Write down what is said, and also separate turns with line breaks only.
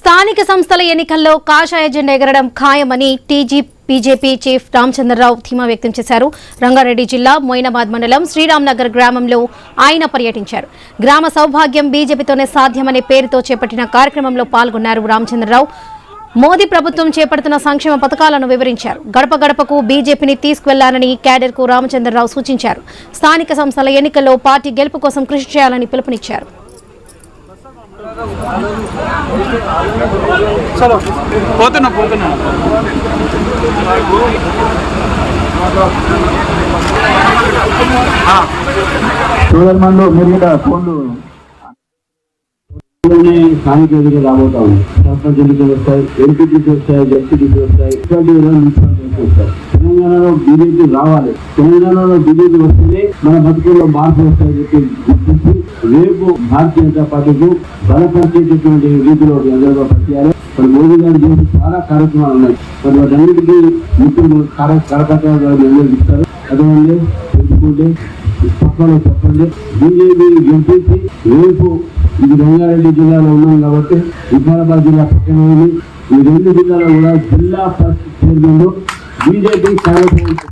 స్థానిక సంస్థల ఎన్నికల్లో కాషాయ జెండా ఎగరడం ఖాయమని బీజేపీ చీఫ్ రామచంద్రరావు ధీమా వ్యక్తం చేశారు. రంగారెడ్డి జిల్లా మొయినాబాద్ మండలం శ్రీరాంనగర్ గ్రామంలో ఆయన పర్యటించారు. గ్రామ సౌభాగ్యం బీజేపీతోనే సాధ్యమనే పేరుతో చేపట్టిన కార్యక్రమంలో పాల్గొన్నారు రామచంద్రరావు. మోదీ ప్రభుత్వం చేపడుతున్న సంక్షేమ పథకాలను వివరించారు. గడప గడపకు బీజేపీని తీసుకువెళ్లాలని క్యాడర్కు రామచంద్రరావు సూచించారు. స్థానిక సంస్థల ఎన్నికల్లో పార్టీ గెలుపు కోసం కృషి చేయాలని పిలుపునిచ్చారు.
స్థానిక ఎన్నికలు రాబోతా ఉన్నాయి. సర్పంచ్ ఎన్నికలు వస్తాయి, ఎంపీటీసీ వస్తాయి, జడ్పీటీసీ వస్తాయి, వస్తాయి. తెలంగాణలో బీజేపీ రావాలి. తెలంగాణలో బీజేపీ వస్తేనే మన బతుకుల్లో మార్పు వస్తాయని చెప్పి గుర్తించి రేపు భారతీయ జనతా పార్టీకు బలపరిచేటటువంటి రీతిలో అందరూ పనిచేయాలి. మరి మోదీ గారు చేసి చాలా కార్యక్రమాలు ఉన్నాయి. మరి వాటన్నిటికీ మిత్రులు కార్యకర్తలు ఇస్తారు. అదేవిధంగా తెలుసుకుంటే పక్కన చెప్పండి. బీజేపీ గెలిపించి రేపు ఇది రంగారెడ్డి జిల్లాలో ఉన్నాం కాబట్టి వికారాబాద్ జిల్లా పక్కన ఉంది. ఈ రెండు జిల్లాలో కూడా జిల్లా పరిషత్ చైర్మన్ బీజేపీ కార్యక్రమం